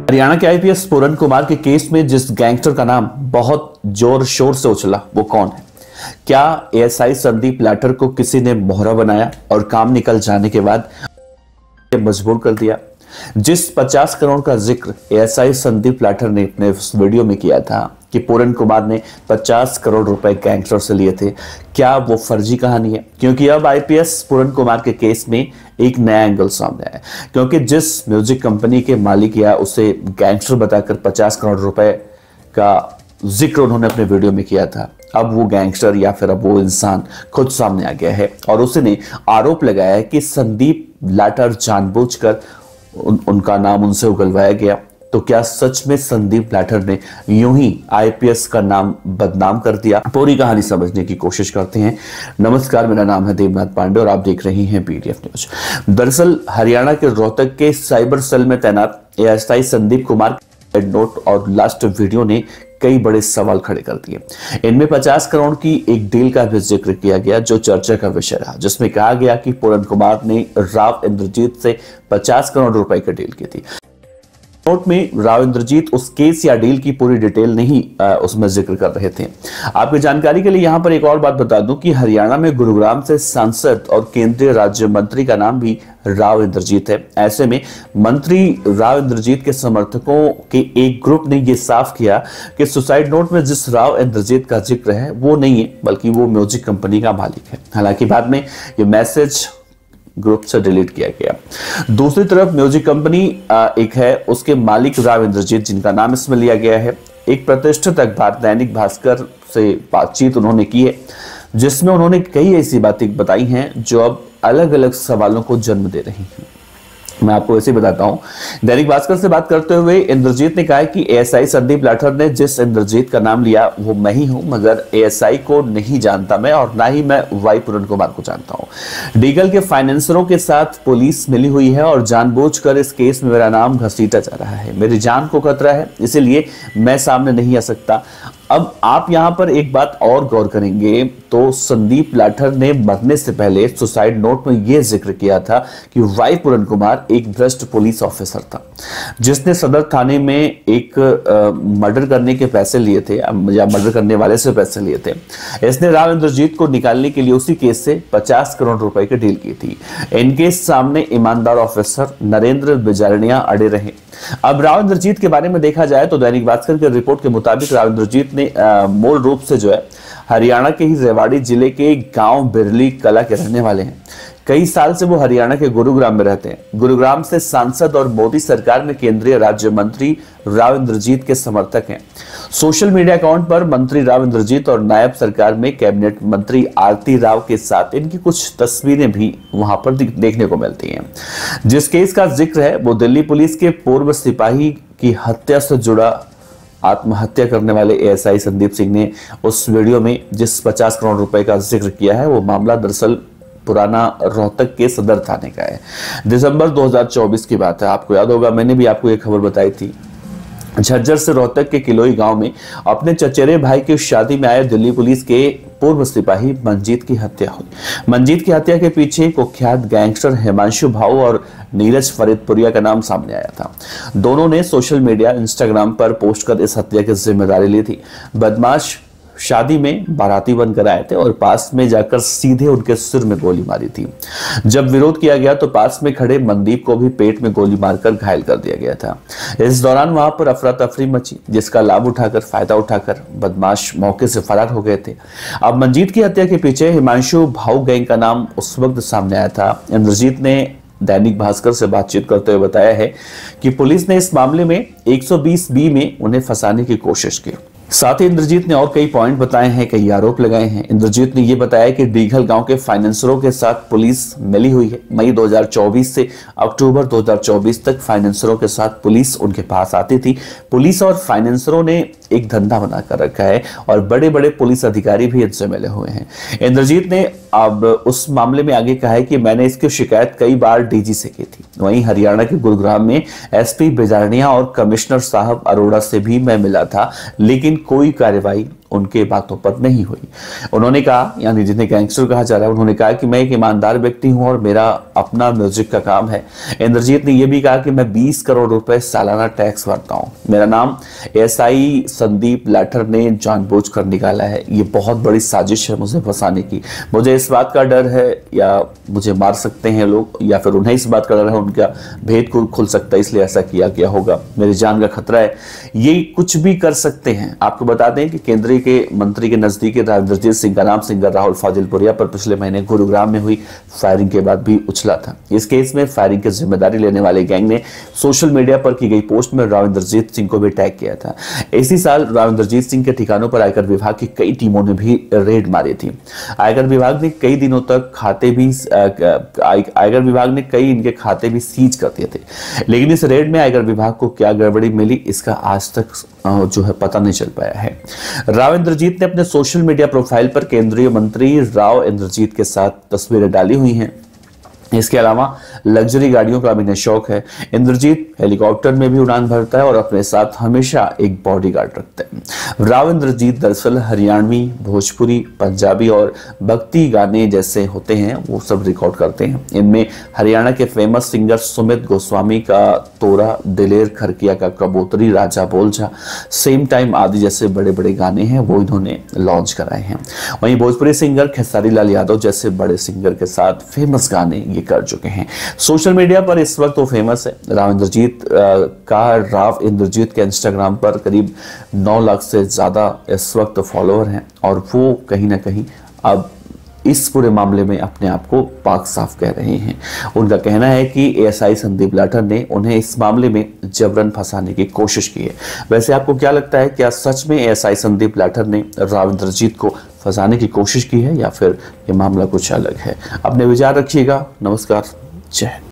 हरियाणा के आईपीएस पूरन कुमार के केस में जिस गैंगस्टर का नाम बहुत जोर शोर से उछला वो कौन है? क्या एएसआई संदीप लाठर को किसी ने मोहरा बनाया और काम निकल जाने के बाद मजबूर कर दिया? जिस 50 करोड़ का जिक्र एएसआई संदीप लाठर ने अपने उस वीडियो में किया था कि पूरन कुमार ने 50 करोड़ रुपए गैंगस्टर से लिए थे, क्या वो फर्जी कहानी है? क्योंकि अब आईपीएस पूरन कुमार के केस में एक नया एंगल सामने आया, क्योंकि जिस म्यूजिक कंपनी के मालिक या उसे गैंगस्टर बताकर 50 करोड़ रुपए का जिक्र उन्होंने अपने वीडियो में किया था, अब वो गैंगस्टर या फिर अब वो इंसान खुद सामने आ गया है और उसने आरोप लगाया है कि संदीप लाठर जानबूझकर उनका नाम उनसे उगलवाया गया। तो क्या सच में संदीप लाठर ने यूं ही आईपीएस का नाम बदनाम कर दिया? पूरी कहानी समझने की कोशिश करते हैं। नमस्कार, मेरा नाम है देवनाथ पांडे और आप देख रहे हैं पीडीएफ न्यूज। दरअसल हरियाणा के रोहतक के साइबर सेल में तैनात एएसआई संदीप कुमार के नोट और लास्ट वीडियो ने कई बड़े सवाल खड़े कर दिए। इनमें 50 करोड़ की एक डील का भी जिक्र किया गया जो चर्चा का विषय रहा, जिसमें कहा गया कि पूरन कुमार ने राव इंद्रजीत से 50 करोड़ रुपए की डील की थी। नोट में राव इंद्रजीत उस केस या डील की पूरी डिटेल नहीं उसमें जिक्र कर रहे थे। आपकी जानकारी के लिए यहां पर एक और बात बता दूं कि हरियाणा में गुरुग्राम से सांसद और केंद्रीय राज्य मंत्री का नाम भी राव इंद्रजीत है। ऐसे में मंत्री राव इंद्रजीत के समर्थकों के एक ग्रुप ने यह साफ किया कि सुसाइड नोट में जिस राव इंद्रजीत का जिक्र है वो नहीं है, बल्कि वो म्यूजिक कंपनी का मालिक है। हालांकि बाद में ये मैसेज ग्रुप से डिलीट किया गया। दूसरी तरफ म्यूजिक कंपनी एक है, उसके मालिक राव इंद्रजीत जिनका नाम इसमें लिया गया है, एक प्रतिष्ठित अखबार दैनिक भास्कर से बातचीत उन्होंने की है, जिसमें उन्होंने कई ऐसी बातें बताई हैं जो अब अलग अलग सवालों को जन्म दे रही हैं। मैं आपको ऐसे बताता हूं। दैनिक भास्कर से बात करते हुए इंद्रजीत ने कहा कि एएसआई संदीप लाठर ने जिस इंद्रजीत का नाम लिया वो मैं ही हूं, मगर एएसआई को नहीं जानता मैं और ना ही मैं वाई पूरन कुमार को जानता हूं। डीगल के फाइनेंसरों के साथ पुलिस मिली हुई है और जानबूझकर इस केस में मेरा नाम घसीटा जा रहा है। मेरी जान को खतरा है, इसीलिए मैं सामने नहीं आ सकता। अब आप यहां पर एक बात और गौर करेंगे तो संदीप लाठर ने मरने से पहले सुसाइड नोट में यह जिक्र किया था कि वाई पूरन कुमार एक भ्रष्ट पुलिस ऑफिसर था जिसने सदर थाने में एक मर्डर करने के पैसे लिए थे या मर्डर करने वाले से पैसे लिए थे। इसने राव इंद्रजीत को निकालने के लिए उसी केस से 50 करोड़ रुपए की डील की थी। इनके सामने ईमानदार ऑफिसर नरेंद्र बिजारनिया अड़े रहे। अब राव इंद्रजीत के बारे में देखा जाए तो दैनिक भास्कर की रिपोर्ट के मुताबिक राव इंद्रजीत ने मूल रूप से जो है हरियाणा के ही रेवाड़ी जिले के गांव बिरली कला के रहने वाले हैं। कई साल से वो हरियाणा के गुरुग्राम में रहते हैं। गुरुग्राम से सांसद और मोदी सरकार में केंद्रीय राज्य मंत्री राव इंद्रजीत के समर्थक हैं। सोशल मीडिया अकाउंट पर मंत्री राव इंद्रजीत और नायब सरकार में कैबिनेट मंत्री आरती राव के साथ इनकी कुछ तस्वीरें भी वहां पर देखने को मिलती हैं। जिस केस का जिक्र है वो दिल्ली पुलिस के पूर्व सिपाही की हत्या से जुड़ा आत्महत्या करने वाले एएसआई संदीप सिंह ने उस वीडियो में जिस 50 करोड़ रुपए का जिक्र किया है वो मामला दरअसल पुराना रोहतक के सदर थाने का है। दिसंबर 2024 की बात है। आपको याद होगा मैंने भी आपको एक खबर बताई थी। झज्जर से रोहतक के किलोई गांव में अपने चचेरे भाई की शादी में आए दिल्ली पुलिस के पूर्व सिपाही मंजीत की हत्या हुई। मंजीत की हत्या के पीछे कुख्यात गैंगस्टर हिमांशु भाऊ और नीरज फरीदपुरिया का नाम सामने आया था। दोनों ने सोशल मीडिया इंस्टाग्राम पर पोस्ट कर इस हत्या की जिम्मेदारी ली थी। बदमाश शादी में बाराती बनकर आए थे और पास में जाकर सीधे उनके सिर में गोली मारी थी। जब विरोध किया गया तो पास में खड़े मनदीप को भी पेट में गोली मारकर घायल कर दिया गया था। इस दौरान वहां पर अफरा तफरी मची, जिसका लाभ उठाकर फायदा उठाकर बदमाश मौके से फरार हो गए थे। अब मंजीत की हत्या के पीछे हिमांशु भाऊ गैंग का नाम उस वक्त सामने आया था। इंद्रजीत ने दैनिक भास्कर से बातचीत करते हुए बताया है कि पुलिस ने इस मामले में 120B में उन्हें फंसाने की कोशिश की। साथ ही इंद्रजीत ने और कई पॉइंट बताए हैं, कई आरोप लगाए हैं। इंद्रजीत ने यह बताया कि डीघल गांव के फाइनेंसरों के साथ पुलिस मिली हुई है। मई 2024 से अक्टूबर 2024 तक फाइनेंसरों के साथ पुलिस उनके पास आती थी। पुलिस और फाइनेंसरों ने एक धंधा बनाकर रखा है और बड़े बड़े पुलिस अधिकारी भी इनसे मिले हुए हैं। इंद्रजीत ने अब उस मामले में आगे कहा है कि मैंने इसकी शिकायत कई बार डीजी से की थी। वहीं हरियाणा के गुरुग्राम में एसपी बिजारनिया और कमिश्नर साहब अरोड़ा से भी मैं मिला था, लेकिन कोई कार्रवाई उनके बातों पर नहीं हुई। उन्होंने कहा, यानी जिन्हें गैंगस्टर कहा जा रहा है, उन्होंने कहा कि मैं एक ईमानदार व्यक्ति हूं और मेरा अपना म्यूजिक का काम है। इंद्रजीत ने यह भी कहा कि मैं 20 करोड़ रुपए सालाना टैक्स भरता हूं। मेरा नाम एएसआई संदीप लाठर ने जानबूझकर निकाला है। ये बहुत बड़ी साजिश है मुझे फंसाने की। मुझे इस बात का डर है या मुझे मार सकते हैं लोग, या फिर उन्हें इस बात का डर है उनका भेद खुल सकता है, इसलिए ऐसा किया गया होगा। मेरी जान का खतरा है, ये कुछ भी कर सकते हैं। आपको बता दें कि केंद्रीय के मंत्री के नजदीकी राव इंद्रजीत सिंह का नाम सिंगर राहुल फाजिलपुरिया पर पिछले महीने गुरुग्राम में हुई फायरिंग के बाद भी उछला था। इस केस में फायरिंग की जिम्मेदारी लेने वाले गैंग ने सोशल मीडिया पर की गई पोस्ट में राव इंद्रजीत सिंह को भी टैग किया था। इसी साल राव इंद्रजीत सिंह के ठिकानों पर आयकर विभाग की कई टीमों ने भी रेड मारी थी। आयकर विभाग ने कई दिनों तक इनके खाते भी सीज कर दिए थे। लेकिन इस रेड में आयकर विभाग को क्या गड़बड़ी मिली, इसका आज तक जो है पता नहीं चल पाया है। राव इंद्रजीत ने अपने सोशल मीडिया प्रोफाइल पर केंद्रीय मंत्री राव इंद्रजीत के साथ तस्वीरें डाली हुई हैं। इसके अलावा लग्जरी गाड़ियों का भी इन्हें शौक है। इंद्रजीत हेलीकॉप्टर में भी उड़ान भरता है और अपने साथ हमेशा एक बॉडीगार्ड रखते हैं। राव इंद्रजीत दरअसल हरियाणवी, भोजपुरी, पंजाबी और भक्ति गाने जैसे होते हैं वो सब रिकॉर्ड करते हैं। इनमें हरियाणा के फेमस सिंगर सुमित गोस्वामी का तोरा, दिलेर खरकिया का कबूतरी, राजा बोलजा, सेम टाइम आदि जैसे बड़े बड़े गाने हैं वो इन्होंने लॉन्च कराए हैं। वहीं भोजपुरी सिंगर खेसारी लाल यादव जैसे बड़े सिंगर के साथ फेमस गाने कर चुके हैं। सोशल मीडिया पर इस वक्त वो फेमस है। राव इंद्रजीत के इंस्टाग्राम पर करीब 9 लाख से ज्यादा इस वक्त फॉलोअर हैं और वो कहीं ना कहीं अब इस पूरे मामले में अपने आप को पाक साफ कह रहे हैं। उनका कहना है कि एएसआई संदीप लाठर ने उन्हें इस मामले में जबरन फंसाने की कोशिश की है। वैसे आपको क्या लगता है, क्या सच में एएसआई संदीप लाठर ने राव इंद्रजीत को फंसाने की कोशिश की है या फिर ये मामला कुछ अलग है? अपने विचार रखिएगा। नमस्कार, जय हिंद।